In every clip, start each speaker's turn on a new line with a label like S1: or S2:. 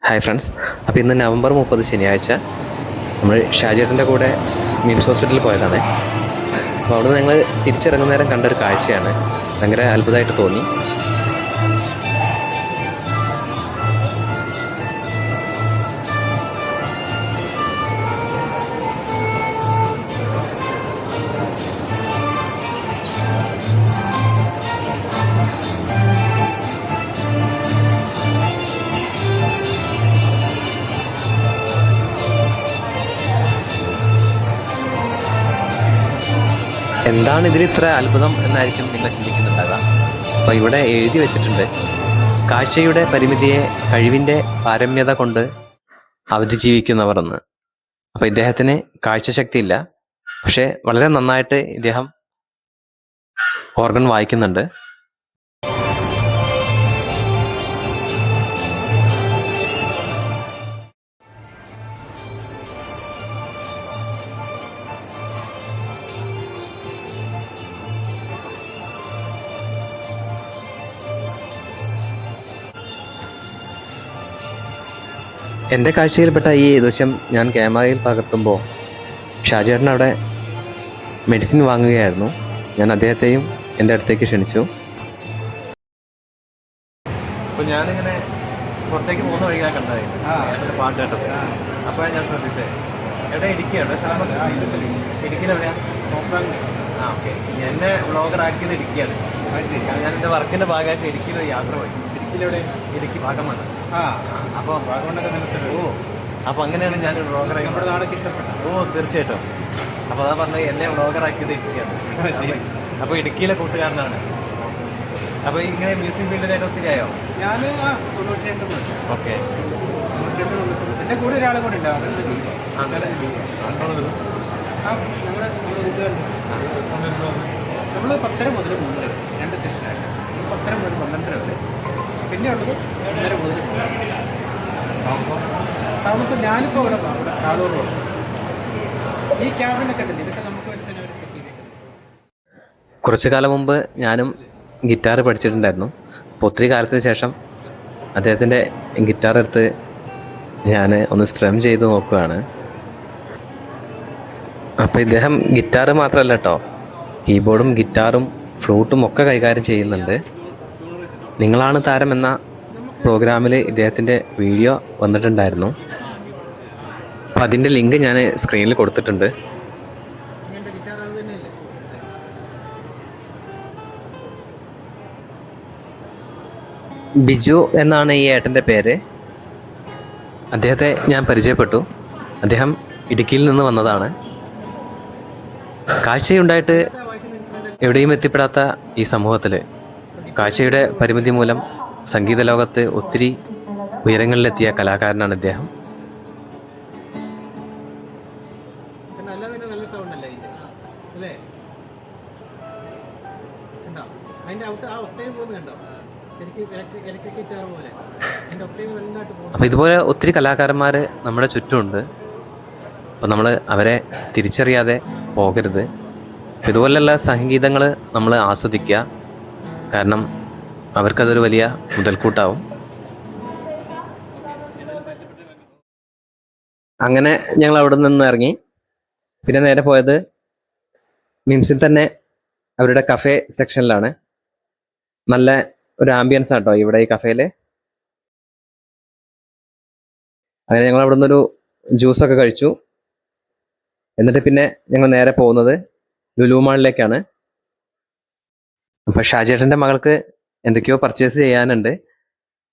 S1: Hi friends. അപ്പോൾ ഇന്ന് November 30 ശനിയാഴ്ച നമ്മൾ ഷാജേട്ടൻ്റെ കൂടെ മിംസ് ഹോസ്പിറ്റലിൽ പോയതാണ്. അപ്പോൾ അവിടെ ഞങ്ങൾ തിരിച്ചിറങ്ങുന്ന നേരം കണ്ടൊരു കാഴ്ചയാണ്. ഭയങ്കര അത്ഭുതമായിട്ട് തോന്നി. എന്താണ് ഇതിൽ ഇത്ര അത്ഭുതം എന്നായിരിക്കും നിങ്ങൾ ചിന്തിക്കുന്നുണ്ടാകുക. അപ്പോൾ ഇവിടെ എഴുതി വെച്ചിട്ടുണ്ട്, കാഴ്ചയുടെ പരിമിതിയെ കഴിവിൻ്റെ പാരമ്യത കൊണ്ട് അതിജീവിക്കുന്നവർ എന്ന്. അപ്പോൾ ഇദ്ദേഹത്തിന് കാഴ്ചശക്തിയില്ല, പക്ഷേ വളരെ നന്നായിട്ട് ഇദ്ദേഹം ഓർഗൻ വായിക്കുന്നുണ്ട്. എൻ്റെ കാഴ്ചയിൽപ്പെട്ട ഈ ദൃശ്യം ഞാൻ ക്യാമറയിൽ പകർത്തുമ്പോൾ ഷാജേട്ടൻ അവിടെ മെഡിസിൻ വാങ്ങുകയായിരുന്നു. ഞാൻ അദ്ദേഹത്തെയും എൻ്റെ അടുത്തേക്ക് ക്ഷണിച്ചു. അപ്പോൾ ഞാനിങ്ങനെ പുറത്തേക്ക് പോകുന്ന വഴിയാണ് കണ്ടത് പാട്ട് കേട്ടത്. അപ്പോൾ ഞാൻ ശ്രദ്ധിച്ചത് എവിടെ ഇടുക്കിയാണ് ഇടുക്കിയിലെവിടെയാണ്? ഓക്കെ. എന്നെ വ്ളോഗറാക്കിയത് ഇടുക്കിയാണ്. ഞാൻ എൻ്റെ വർക്കിൻ്റെ ഭാഗമായിട്ട് ഇടുക്കിയിൽ യാത്ര പോയി. ഇടുക്കി വാഗമൺ. അപ്പോൾ അപ്പോൾ അങ്ങനെയാണ് ഞാൻ വ്ളോഗറായി. തീർച്ചയായിട്ടും. അപ്പോൾ അതാ പറഞ്ഞത്, എന്നെ വ്ളോഗറാക്കിയത് ഇടുക്കിയാണ്. അപ്പോൾ ഇടുക്കിയിലെ കൂട്ടുകാരനാണ്. അപ്പോൾ ഇങ്ങനെ മ്യൂസിയം ഫീൽഡിലായിട്ട് ഒത്തിരി ആയോ?
S2: ഞാൻ
S1: ഓക്കെ.
S2: എൻ്റെ കൂടെ ഒരാളെ കൂടെ ഉണ്ട്. നമ്മൾ 10:30 മുതൽ 3 2 സെഷനായിട്ട് 10:30 മുതൽ 12:30 വരെ. പിന്നെ ഉള്ളത് 1:30 മുതൽ താമസം. ഞാനിപ്പോൾ ഇവിടെ കാളൂർ ഈ ക്യാബിനൊക്കെ ഉണ്ടല്ലോ, ഇതൊക്കെ നമുക്ക് വേണ്ടി തന്നെ ഒരു സെറ്റ് ചെയ്തേക്കുന്നത്.
S1: കുറച്ചു കാലം മുമ്പ് ഞാനും ഗിറ്റാർ പഠിച്ചിട്ടുണ്ടായിരുന്നു. അപ്പോൾ ഒത്തിരി കാലത്തിന് ശേഷം അദ്ദേഹത്തിൻ്റെ ഗിറ്റാർ എടുത്ത് ഞാൻ ഒന്ന് സ്ട്രം ചെയ്ത് നോക്കുകയാണ്. അപ്പോൾ ഇദ്ദേഹം ഗിറ്റാർ മാത്രമല്ല കേട്ടോ, കീബോർഡും ഗിറ്റാറും ഫ്ലൂട്ടും ഒക്കെ കൈകാര്യം ചെയ്യുന്നുണ്ട്. നിങ്ങളാണ് താരം എന്ന പ്രോഗ്രാമിൽ ഇദ്ദേഹത്തിൻ്റെ വീഡിയോ വന്നിട്ടുണ്ടായിരുന്നു. അപ്പോൾ അതിൻ്റെ ലിങ്ക് ഞാൻ സ്ക്രീനിൽ കൊടുത്തിട്ടുണ്ട്. ബിജു എന്നാണ് ഈ ഏട്ടൻ്റെ പേര്. അദ്ദേഹത്തെ ഞാൻ പരിചയപ്പെട്ടു. അദ്ദേഹം ഇടുക്കിയിൽ നിന്ന് വന്നതാണ്. കാഴ്ചയുണ്ടായിട്ട് എവിടെയും എത്തിപ്പെടാത്ത ഈ സമൂഹത്തിൽ കാഴ്ചയുടെ പരിമിതി മൂലം സംഗീത ലോകത്ത് ഒത്തിരി ഉയരങ്ങളിലെത്തിയ കലാകാരനാണ് ഇദ്ദേഹം.
S2: നല്ല സൗണ്ട് അല്ലേ അല്ലേ? കണ്ടോ അതിൻ്റെ ആ ഒട്ടയും പോകുന്നത് കണ്ടോ? ഇലക്ട്രിക് ഗിറ്റാർ പോലെ അതിൻ്റെ ഒട്ടയും നല്ലതായിട്ട് പോകും.
S1: അപ്പോൾ ഇതുപോലെ ഒത്തിരി കലാകാരന്മാർ നമ്മുടെ ചുറ്റുമുണ്ട്. അപ്പോൾ നമ്മൾ അവരെ തിരിച്ചറിയാതെ പോകരുത്. ഇതുപോലെയുള്ള സംഗീതങ്ങൾ നമ്മൾ ആസ്വദിക്കുക, കാരണം അവർക്കതൊരു വലിയ മുതൽക്കൂട്ടാവും. അങ്ങനെ ഞങ്ങൾ അവിടെ നിന്ന് ഇറങ്ങി. പിന്നെ നേരെ പോയത് മിംസിൽ തന്നെ അവരുടെ കഫേ സെക്ഷനിലാണ്. നല്ല ഒരു ആംബിയൻസ് ആട്ടോ ഇവിടെ ഈ കഫേയിൽ. അങ്ങനെ ഞങ്ങൾ അവിടെ നിന്നൊരു ജ്യൂസൊക്കെ കഴിച്ചു. എന്നിട്ട് പിന്നെ ഞങ്ങൾ നേരെ പോകുന്നത് ലുലു മാളിലേക്കാണ്. അപ്പോൾ ഷാജേട്ടൻ്റെ മകൾക്ക് എന്തൊക്കെയോ പർച്ചേസ് ചെയ്യാനുണ്ട്.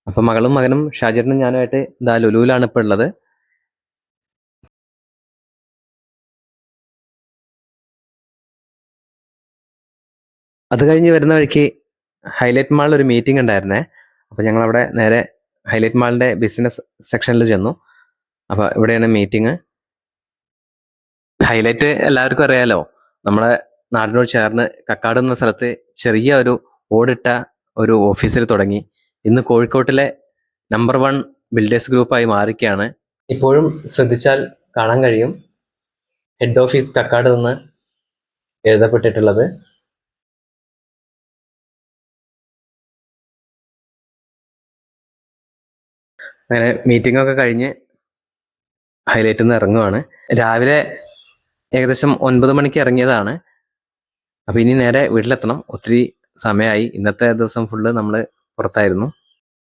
S1: അപ്പോൾ മകളും മകനും ഷാജേട്ടനും ഞാനുമായിട്ട് ഇതാ ലുലുവിലാണ് ഇപ്പോൾ ഉള്ളത്. അത് കഴിഞ്ഞ് വരുന്ന വഴിക്ക് ഹൈലൈറ്റ് മാളിൽ ഒരു മീറ്റിംഗ് ഉണ്ടായിരുന്നേ. അപ്പോൾ ഞങ്ങളവിടെ നേരെ ഹൈലൈറ്റ് മാളിൻ്റെ ബിസിനസ് സെക്ഷനിൽ ചെന്നു. അപ്പോൾ ഇവിടെയാണ് മീറ്റിംഗ്. ഹൈലൈറ്റ് എല്ലാവർക്കും അറിയാലോ, നമ്മുടെ നാടിനോട് ചേർന്ന് കക്കാട് എന്ന സ്ഥലത്ത് ചെറിയ ഒരു ഓടിട്ട ഒരു ഓഫീസിൽ തുടങ്ങി ഇന്ന് കോഴിക്കോട്ടിലെ നമ്പർ 1 ബിൽഡേഴ്സ് ഗ്രൂപ്പായി മാറിക്കുകയാണ്. ഇപ്പോഴും ശ്രദ്ധിച്ചാൽ കാണാൻ കഴിയും ഹെഡ് ഓഫീസ് കക്കാട് എന്ന് എഴുതപ്പെട്ടിട്ടുള്ളത്. അങ്ങനെ മീറ്റിംഗ് ഒക്കെ കഴിഞ്ഞ് ഹൈലൈറ്റിൽ നിന്ന് ഇറങ്ങുവാണ്. രാവിലെ ഏകദേശം 9 മണിക്ക് ഇറങ്ങിയതാണ്. അപ്പോൾ ഇനി നേരെ വീട്ടിലെത്തണം. ഒത്തിരി സമയമായി. ഇന്നത്തെ ദിവസം ഫുള്ള് നമ്മൾ പുറത്തായിരുന്നു.